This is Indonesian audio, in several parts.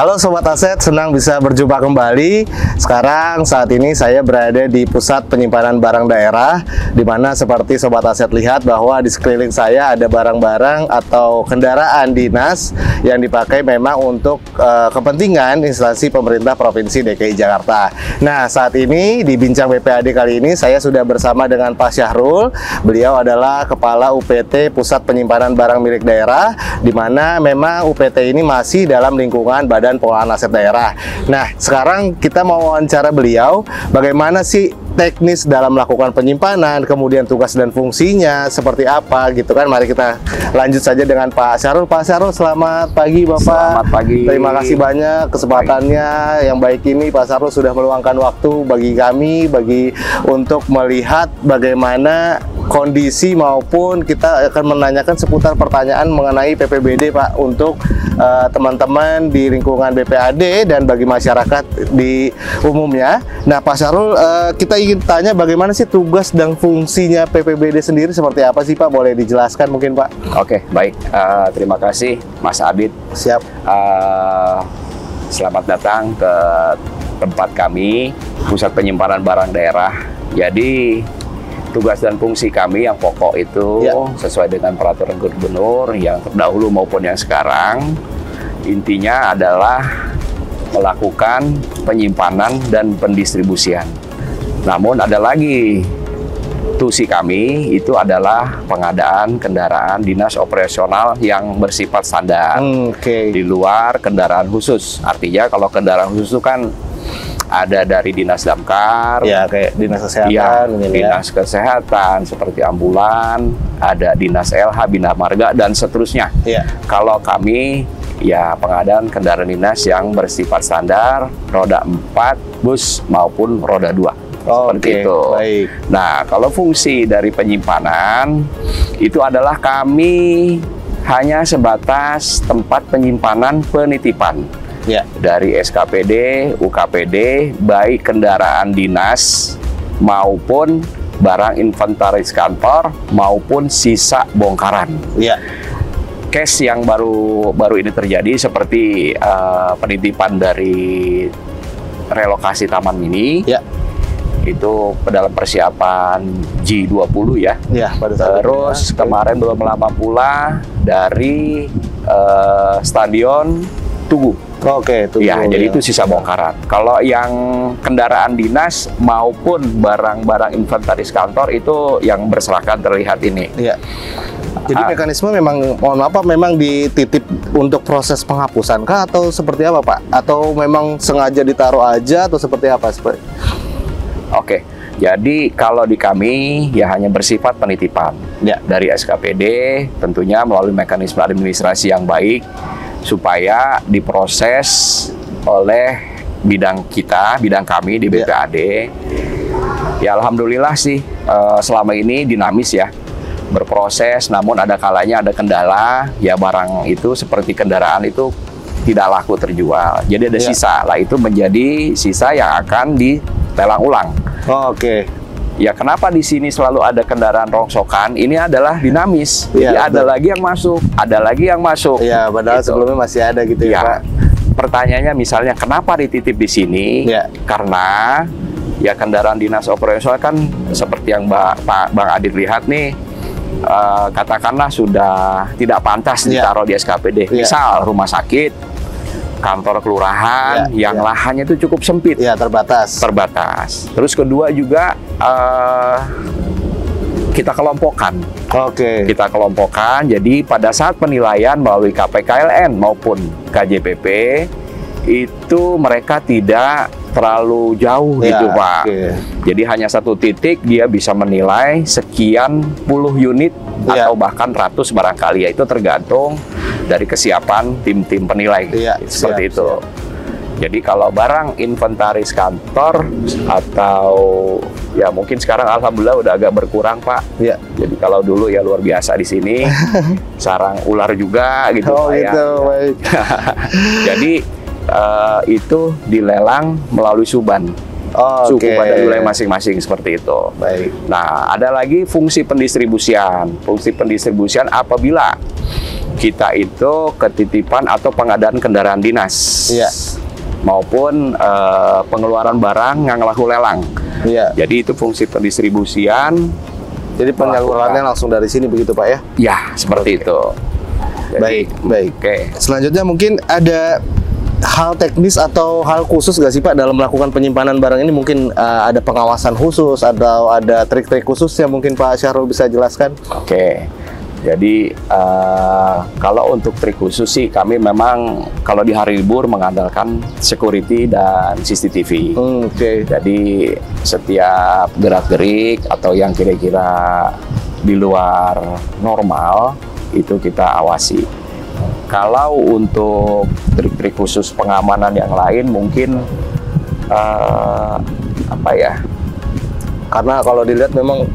Halo Sobat Aset, senang bisa berjumpa kembali. Sekarang saat ini saya berada di pusat penyimpanan barang daerah, di mana seperti Sobat Aset lihat bahwa di sekeliling saya ada barang-barang atau kendaraan dinas yang dipakai memang untuk kepentingan instansi pemerintah Provinsi DKI Jakarta. Nah, saat ini di Bincang BPAD kali ini saya sudah bersama dengan Pak Syahrul. Beliau adalah Kepala UPT Pusat Penyimpanan Barang Milik Daerah, di mana memang UPT ini masih dalam lingkungan Badan Pengelolaan Aset Daerah. Nah, sekarang kita mau wawancara beliau, bagaimana sih teknis dalam melakukan penyimpanan, kemudian tugas dan fungsinya seperti apa gitu kan. Mari kita lanjut saja dengan Pak Syahrul. Pak Syahrul, selamat pagi Bapak. Selamat pagi. Terima kasih banyak kesempatannya yang baik ini. Pak Syahrul sudah meluangkan waktu bagi kami, untuk melihat bagaimana kondisi maupun kita akan menanyakan seputar pertanyaan mengenai PPBD Pak, untuk teman-teman di lingkungan BPAD dan bagi masyarakat di umumnya. Nah Pak Syahrul, kita ingin tanya bagaimana sih tugas dan fungsinya PPBD sendiri, seperti apa sih Pak? Boleh dijelaskan mungkin Pak? Oke, baik. Terima kasih Mas Abid. Siap. Selamat datang ke tempat kami, Pusat Penyimpanan Barang Daerah. Jadi tugas dan fungsi kami yang pokok itu sesuai dengan peraturan gubernur yang terdahulu maupun yang sekarang, intinya adalah melakukan penyimpanan dan pendistribusian. Namun ada lagi tusi kami, itu adalah pengadaan kendaraan dinas operasional yang bersifat standar. Di luar kendaraan khusus. Artinya kalau kendaraan khusus itu kan ada dari dinas damkar, ya kayak dinas kesehatan, dinas kesehatan seperti ambulan, ada dinas LH, bina marga dan seterusnya. Kalau kami ya pengadaan kendaraan dinas yang bersifat standar, roda 4, bus maupun roda 2. Seperti itu. Baik. Nah, kalau fungsi dari penyimpanan itu adalah kami hanya sebatas tempat penyimpanan penitipan. Dari SKPD, UKPD, baik kendaraan dinas maupun barang inventaris kantor maupun sisa bongkaran. Case yang baru ini terjadi seperti penitipan dari relokasi Taman Mini. Itu dalam persiapan G20 ya. Terus kemarin belum lama pula dari Stadion Tugu. Jadi itu sisa bongkaran. Kalau yang kendaraan dinas maupun barang-barang inventaris kantor itu yang berserakan terlihat ini. Jadi mekanisme memang, mohon maaf, memang dititip untuk proses penghapusan kah atau seperti apa Pak? Atau memang sengaja ditaruh aja atau seperti apa? Jadi kalau di kami ya hanya bersifat penitipan dari SKPD, tentunya melalui mekanisme administrasi yang baik supaya diproses oleh bidang kami di BPAD. Ya alhamdulillah sih selama ini dinamis ya, berproses. Namun ada kalanya ada kendala ya, barang itu seperti kendaraan itu tidak laku terjual. Jadi ada sisa lah, itu menjadi sisa yang akan dilelang ulang. Ya kenapa di sini selalu ada kendaraan rongsokan? Ini adalah dinamis. Jadi ada lagi yang masuk, ada lagi yang masuk. Padahal sebelumnya masih ada gitu ya Pak. Pertanyaannya misalnya kenapa dititip di sini? Karena ya kendaraan dinas operasional kan seperti yang Bang Adit lihat nih, katakanlah sudah tidak pantas ditaruh di SKPD. Misal rumah sakit, kantor kelurahan yang lahannya itu cukup sempit, terbatas. Terus kedua juga kita kelompokkan. Kita kelompokkan. Jadi pada saat penilaian melalui KPKLN maupun KJPP itu mereka tidak terlalu jauh gitu Pak. Jadi hanya satu titik dia bisa menilai sekian puluh unit atau bahkan ratus barangkali, ya itu tergantung dari kesiapan tim-tim penilai seperti itu. Jadi kalau barang inventaris kantor atau ya mungkin sekarang alhamdulillah udah agak berkurang Pak. Jadi kalau dulu ya luar biasa di sini, sarang ular juga gitu Pak ya. Jadi itu dilelang melalui suban. Suku pada wilayah masing-masing seperti itu. Nah, ada lagi fungsi pendistribusian. Fungsi pendistribusian apabila kita itu ketitipan atau pengadaan kendaraan dinas. Iya. Maupun pengeluaran barang yang laku lelang. Iya. Jadi itu fungsi pendistribusian. Jadi penyalurannya langsung dari sini begitu Pak ya? Ya, seperti itu. Jadi, baik. Oke. Selanjutnya mungkin ada hal teknis atau hal khusus nggak sih Pak dalam melakukan penyimpanan barang ini? Mungkin ada pengawasan khusus atau ada trik-trik khusus yang mungkin Pak Syahrul bisa jelaskan? Oke. Jadi kalau untuk trik khusus sih kami memang kalau di hari libur mengandalkan security dan CCTV. Oke. Jadi setiap gerak-gerik atau yang kira-kira di luar normal itu kita awasi. Kalau untuk trik-trik khusus pengamanan yang lain mungkin apa ya? Karena kalau dilihat memang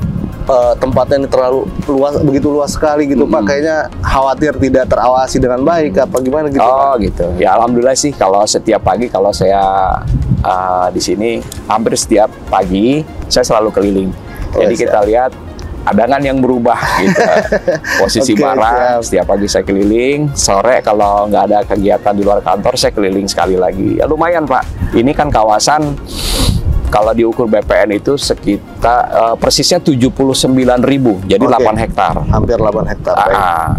tempatnya ini terlalu luas, begitu luas sekali gitu Pak. Kayaknya khawatir tidak terawasi dengan baik apa gimana gitu Oh Pak? gitu. Ya alhamdulillah sih kalau setiap pagi kalau saya di sini hampir setiap pagi saya selalu keliling. Jadi kita lihat ada kan yang berubah gitu. Posisi barang setiap pagi saya keliling, sore kalau nggak ada kegiatan di luar kantor saya keliling sekali lagi. Ya lumayan Pak. Ini kan kawasan kalau diukur BPN itu sekitar persisnya 79.000, jadi 8 hektar. Hampir 8 hektar.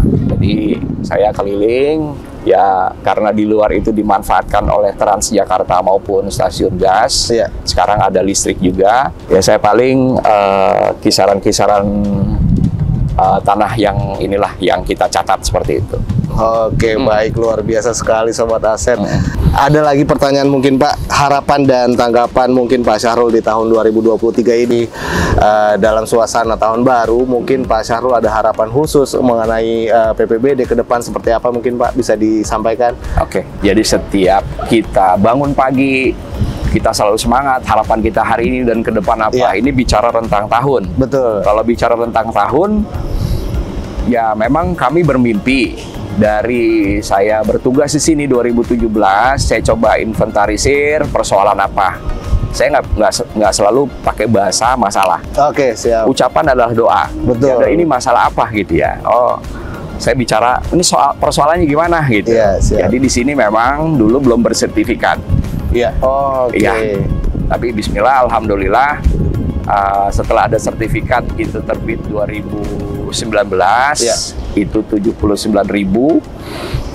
Jadi saya keliling, ya karena di luar itu dimanfaatkan oleh Transjakarta maupun stasiun gas. Iya. Sekarang ada listrik juga. Ya saya paling kisaran-kisaran tanah yang inilah yang kita catat seperti itu. Oke, baik, luar biasa sekali Sobat Aset. Ada lagi pertanyaan mungkin Pak, harapan dan tanggapan mungkin Pak Syahrul di tahun 2023 ini dalam suasana tahun baru, mungkin Pak Syahrul ada harapan khusus mengenai PPBD ke depan seperti apa mungkin Pak bisa disampaikan? Oke, jadi setiap kita bangun pagi kita selalu semangat, harapan kita hari ini dan ke depan apa? Ini bicara rentang tahun. Betul. Kalau bicara rentang tahun, ya memang kami bermimpi. Dari saya bertugas di sini 2017, saya coba inventarisir persoalan apa. Saya nggak selalu pakai bahasa masalah. Oke, siap. Ucapan adalah doa. Betul. Ya, ini masalah apa gitu ya? Oh, saya bicara ini soal persoalannya gimana gitu. Iya, siap. Jadi di sini memang dulu belum bersertifikat. Iya. Oke. Iya. Tapi Bismillah, alhamdulillah. Setelah ada sertifikat itu terbit 2019 itu 79.000.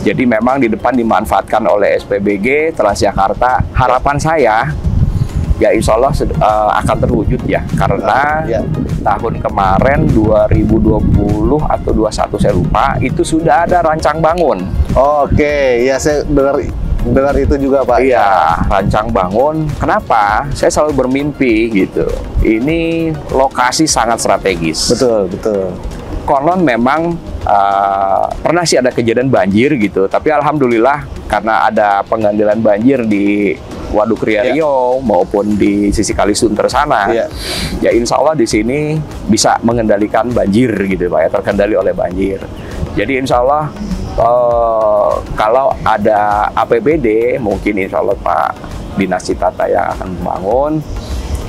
Jadi memang di depan dimanfaatkan oleh SPBG Transjakarta. Harapan saya ya insya Allah akan terwujud ya karena tahun kemarin 2020 atau 21 saya lupa itu sudah ada rancang bangun. Oke, ya saya dengar itu juga Pak. Iya, rancang bangun. Kenapa? Saya selalu bermimpi gitu. Ini lokasi sangat strategis. Betul, betul. Konon memang pernah sih ada kejadian banjir gitu, tapi alhamdulillah karena ada pengendalian banjir di Waduk Riau maupun di sisi Kalisunter sana, ya insya Allah di sini bisa mengendalikan banjir gitu Pak ya, terkendali oleh banjir. Jadi insya Allah kalau ada APBD mungkin insya Allah Pak Dinas Citata yang akan membangun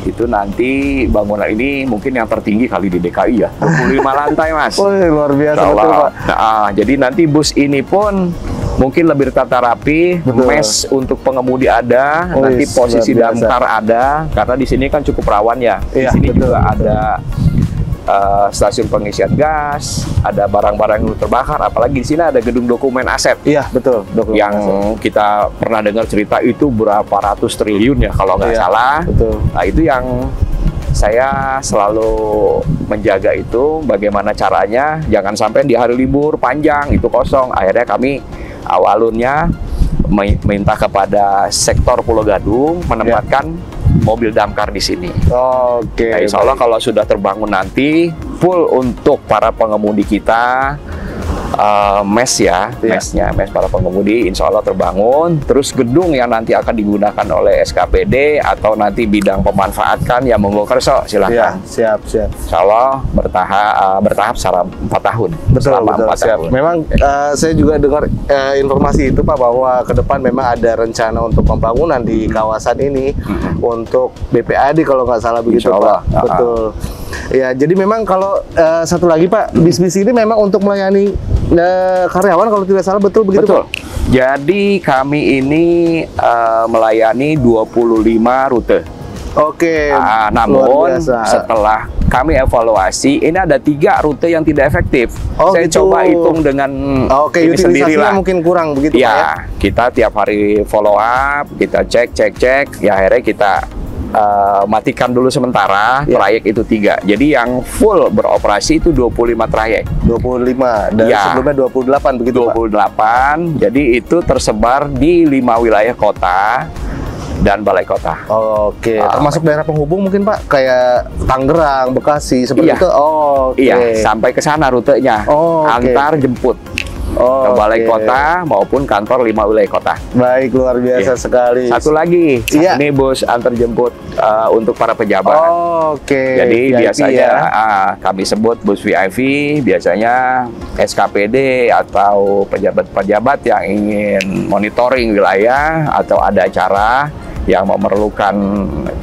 itu nanti bangunan ini mungkin yang tertinggi kali di DKI ya, 25 lantai Mas. Oh, luar biasa betul Pak. Nah, jadi nanti bus ini pun mungkin lebih tertata rapi, mes untuk pengemudi ada, nanti posisi damkar ada, karena di sini kan cukup rawan ya. Di sini juga ada stasiun pengisian gas, ada barang-barang yang terbakar, apalagi di sini ada gedung dokumen aset. Iya, betul. Yang kita pernah dengar cerita itu berapa ratus triliun ya kalau nggak salah. Betul. Nah, itu yang saya selalu menjaga itu bagaimana caranya jangan sampai di hari libur panjang itu kosong. Akhirnya kami awalnya minta kepada sektor Pulau Gadung menempatkan mobil damkar di sini. Oke. Nah, insya Allah kalau sudah terbangun nanti full untuk para pengemudi kita mes ya, mes para pengemudi insya Allah terbangun. Terus gedung yang nanti akan digunakan oleh SKPD atau nanti bidang pemanfaatkan yang monggo kerso silahkan. Siap. Insya Allah bertahap secara 4 tahun. Betul. 4 tahun. Memang saya juga dengar informasi itu Pak bahwa ke depan memang ada rencana untuk pembangunan di kawasan ini untuk BPAD kalau nggak salah begitu Pak. Betul. Ya, jadi memang kalau satu lagi Pak, bis-bis ini memang untuk melayani karyawan kalau tidak salah, betul begitu? Betul. Jadi kami ini melayani 25 rute. Oke. Namun setelah kami evaluasi, ini ada 3 rute yang tidak efektif. Saya gitu. coba hitung dengan ini sendirilah. Mungkin kurang begitu, ya, Pak, ya? Kita tiap hari follow up, kita cek. Ya akhirnya kita matikan dulu sementara trayek itu 3. Jadi yang full beroperasi itu 25 trayek. 25 dan sebelumnya 28 begitu, 28. Pak? Jadi itu tersebar di 5 wilayah kota dan balai kota. Oke, termasuk daerah penghubung mungkin, Pak, kayak Tangerang, Bekasi seperti itu. Iya, sampai ke sana rutenya. Antar jemput. Ke balai kota maupun kantor 5 wilayah kota. Baik, luar biasa sekali. Satu lagi, ini bus antar jemput untuk para pejabat. Jadi VIP, biasanya kami sebut bus VIP, biasanya SKPD atau pejabat-pejabat yang ingin monitoring wilayah atau ada acara yang memerlukan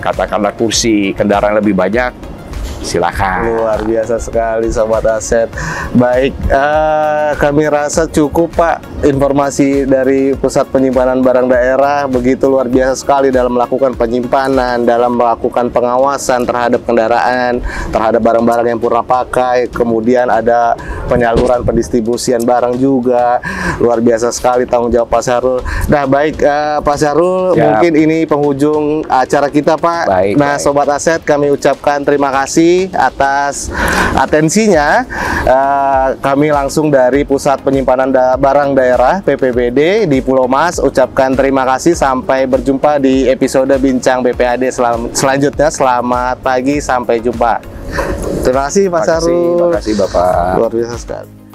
katakanlah kursi kendaraan lebih banyak, silakan. Luar biasa sekali, Sobat Aset. Baik, kami rasa cukup, Pak, informasi dari Pusat Penyimpanan Barang Daerah. Begitu luar biasa sekali dalam melakukan penyimpanan, dalam melakukan pengawasan terhadap kendaraan, terhadap barang-barang yang purna pakai. Kemudian ada penyaluran pendistribusian barang juga. Luar biasa sekali tanggung jawab Pak Syahrul. Nah, baik, Pak Syahrul, mungkin ini penghujung acara kita, Pak. Sobat Aset, kami ucapkan terima kasih atas atensinya. Kami langsung dari Pusat Penyimpanan Barang Daerah PPBD di Pulau Mas ucapkan terima kasih. Sampai berjumpa di episode Bincang BPAD selanjutnya. Selamat pagi, sampai jumpa. Terima kasih, Pak Syahrul. Terima kasih, Bapak. Luar biasa sekali.